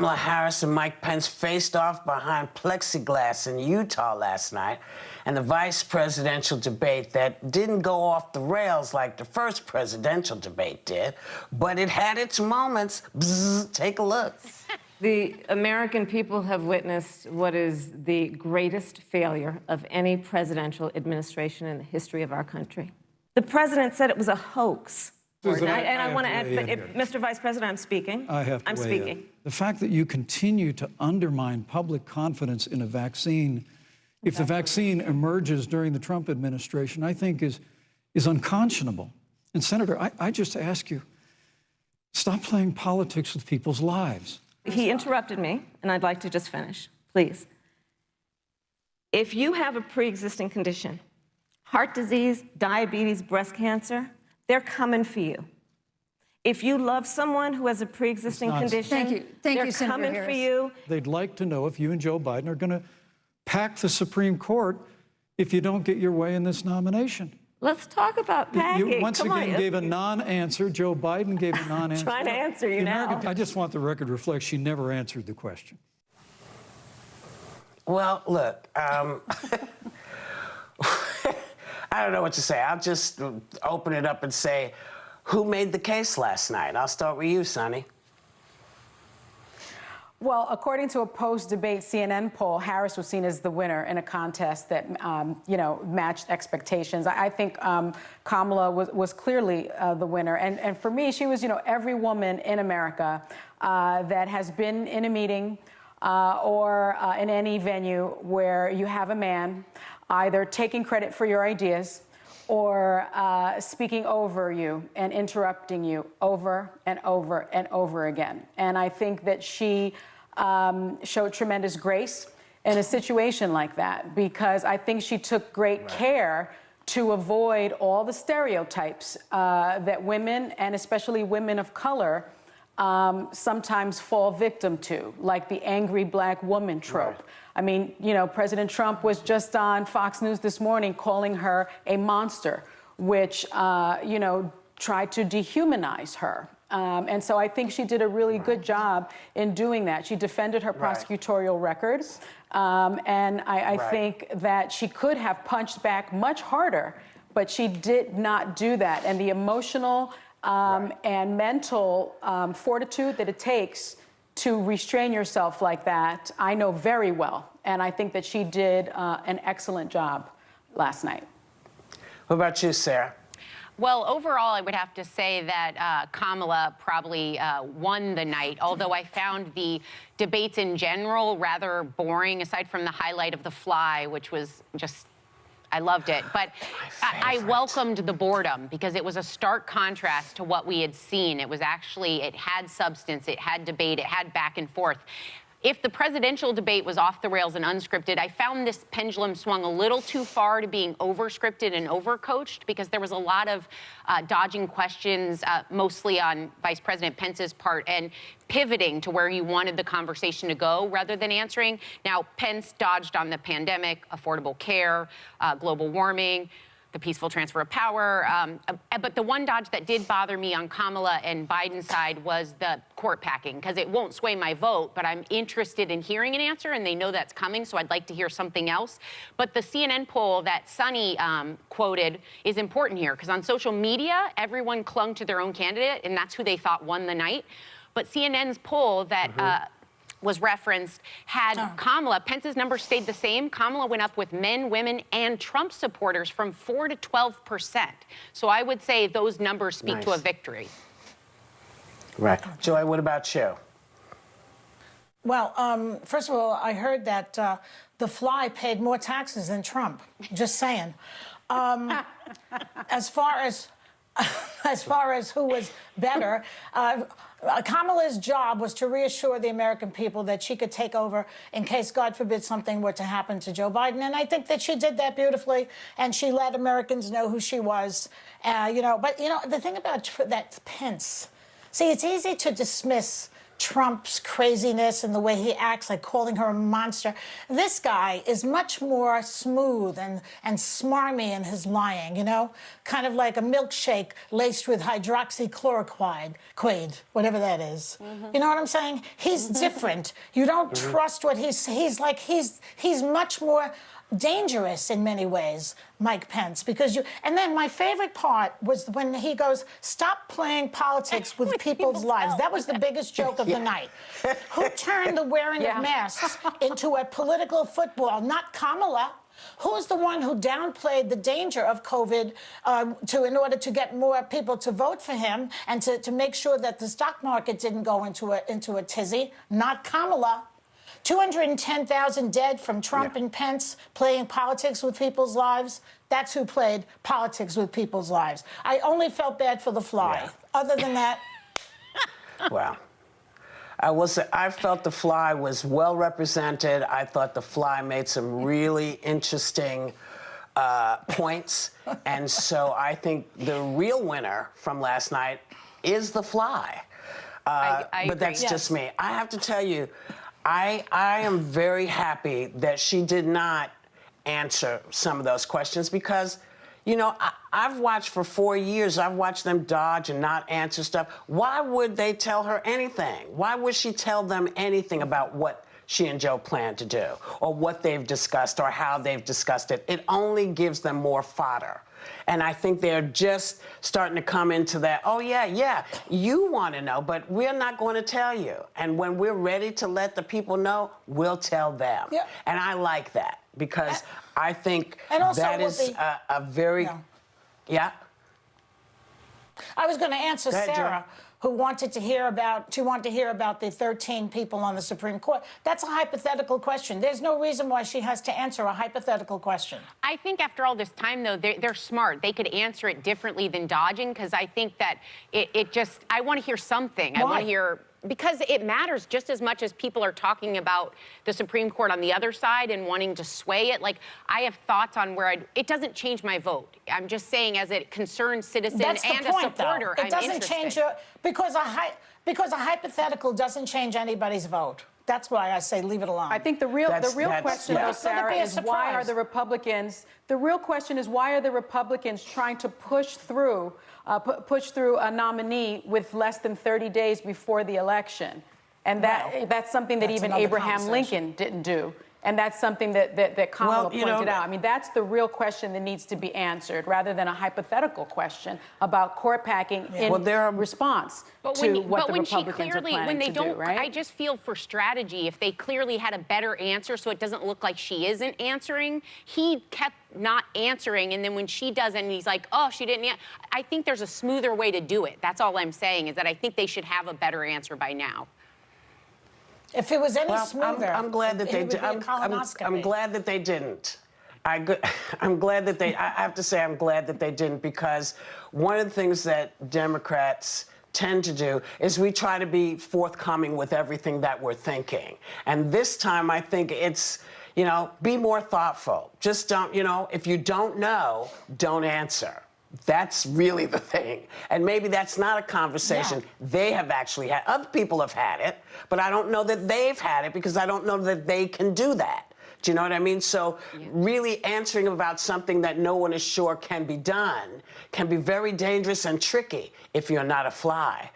Kamala Harris and Mike Pence faced off behind plexiglass in Utah last night, and the vice presidential debate that didn't go off the rails like the first presidential debate did, but it had its moments. Bzz, take a look. The American people have witnessed what is the greatest failure of any presidential administration in the history of our country. The president said it was a hoax. I want to add, Mr. Vice President, I'm speaking. I'm speaking. The fact that you continue to undermine public confidence in a vaccine, if the vaccine emerges during the Trump administration, I think is unconscionable. And Senator, I just ask you, stop playing politics with people's lives. He interrupted me, and I'd like to just finish, please. If you have a pre-existing condition, heart disease, diabetes, breast cancer, they're coming for you. If you love someone who has a pre-existing condition, they're coming for you. They'd like to know if you and Joe Biden are going to pack the Supreme Court if you don't get your way in this nomination. Let's talk about packing. You once again gave a non-answer. Joe Biden gave a non-answer. Trying to answer you now. I just want the record to reflect she never answered the question. Well, look, I don't know what to say. I'll just open it up and say, who made the case last night? I'll start with you, Sonny. Well, according to a post-debate CNN poll, Harris was seen as the winner in a contest that, matched expectations. I think Kamala was clearly the winner. And for me, she was, every woman in America that has been in a meeting or in any venue where you have a man either taking credit for your ideas or speaking over you and interrupting you over and over and over again. And I think that she showed tremendous grace in a situation like that, because I think she took great care to avoid all the stereotypes that women, and especially women of color, sometimes fall victim to, like the angry black woman trope. Right. I mean, President Trump was just on Fox News this morning calling her a monster, which, tried to dehumanize her. And so I think she did a really good job in doing that. She defended her prosecutorial records. And I think that she could have punched back much harder, but she did not do that. And the emotional and mental fortitude that it takes to restrain yourself like that, I know very well. And I think that she did an excellent job last night. What about you, Sarah? Well, overall, I would have to say that Kamala probably won the night, although I found the debates in general rather boring, aside from the highlight of the fly, which was just, I loved it. But I welcomed the boredom, because it was a stark contrast to what we had seen. It was actually, it had substance, it had debate, it had back and forth. If the presidential debate was off the rails and unscripted, I found this pendulum swung a little too far to being over-scripted and over-coached, because there was a lot of dodging questions, mostly on Vice President Pence's part, and pivoting to where you wanted the conversation to go rather than answering. Now, Pence dodged on the pandemic, affordable care, global warming, the peaceful transfer of power. But the one dodge that did bother me on Kamala and Biden's side was the court packing, because it won't sway my vote, but I'm interested in hearing an answer, and they know that's coming, so I'd like to hear something else. But the CNN poll that Sonny quoted is important here, because on social media, everyone clung to their own candidate, and that's who they thought won the night. But CNN's poll that was referenced had Kamala, Pence's number stayed the same. Kamala went up with men, women, and Trump supporters from 4 to 12%. So I would say those numbers speak to a victory. Right. Joy, what about you? Well, first of all, I heard that the fly paid more taxes than Trump. Just saying. As far as who was better, Kamala's job was to reassure the American people that she could take over in case, God forbid, something were to happen to Joe Biden. And I think that she did that beautifully, and she let Americans know who she was. But the thing about that Pence, see, it's easy to dismiss Trump's craziness and the way he acts, like calling her a monster. This guy is much more smooth and smarmy in his lying, you know? Kind of like a milkshake laced with hydroxychloroquine, whatever that is. You know what I'm saying? He's different. You don't trust what he's like, he's much more dangerous in many ways, Mike Pence, because and then my favorite part was when he goes, stop playing politics with people's lives. That was the biggest joke of the night. Who turned the wearing of masks into a political football? Not Kamala. Who's the one who downplayed the danger of COVID in order to get more people to vote for him and to make sure that the stock market didn't go into a tizzy? Not Kamala. 210,000 dead from Trump and Pence playing politics with people's lives. That's who played politics with people's lives. I only felt bad for the fly. Other than that. Wow. I felt the fly was well represented. I thought the fly made some really interesting points. And so I think the real winner from last night is the fly. I but agree. that's just me. I have to tell you, I am very happy that she did not answer some of those questions because, you know, I've watched for 4 years. I've watched them dodge and not answer stuff. Why would they tell her anything? Why would she tell them anything about what she and Joe plan to do or what they've discussed or how they've discussed it? It only gives them more fodder. And I think they're just starting to come into that, oh, yeah, you want to know, but we're not going to tell you. And when we're ready to let the people know, we'll tell them. Yeah. And I like that because I think that is a very, yeah. I was going to answer Go ahead, Sarah, who wanted to hear about the 13 people on the Supreme Court. That's a hypothetical question. There's no reason why she has to answer a hypothetical question. I think after all this time, though, they're smart. They could answer it differently than dodging, because I think that I want to hear something. Why? I want to hear, because it matters just as much as people are talking about the Supreme Court on the other side and wanting to sway it. Like, I have thoughts on where it doesn't change my vote. I'm just saying, as a concerned citizen and a supporter, it doesn't change because a hypothetical doesn't change anybody's vote. That's why I say leave it alone. I think the real question, though, Sarah, is why are the Republicans? The real question is why are the Republicans trying to push through a nominee with less than 30 days before the election? And that's something that even Abraham Lincoln didn't do. And that's something that Kamala pointed out. I mean, that's the real question that needs to be answered, rather than a hypothetical question about court packing in response to what the Republicans are planning to do, right? I just feel for strategy, if they clearly had a better answer so it doesn't look like she isn't answering, he kept not answering, and then when she does and he's like, oh, she didn't answer. I think there's a smoother way to do it. That's all I'm saying, is that I think they should have a better answer by now. If it was any smoother, I'm glad that they did. I'm glad that they didn't. I'm glad that they. I have to say, I'm glad that they didn't, because one of the things that Democrats tend to do is we try to be forthcoming with everything that we're thinking. And this time, I think it's, you know, be more thoughtful. Just don't, you know, if you don't know, don't answer. That's really the thing. And maybe that's not a conversation they have actually had. Other people have had it, but I don't know that they've had it because I don't know that they can do that. Do you know what I mean? So really answering about something that no one is sure can be done can be very dangerous and tricky if you're not a fly.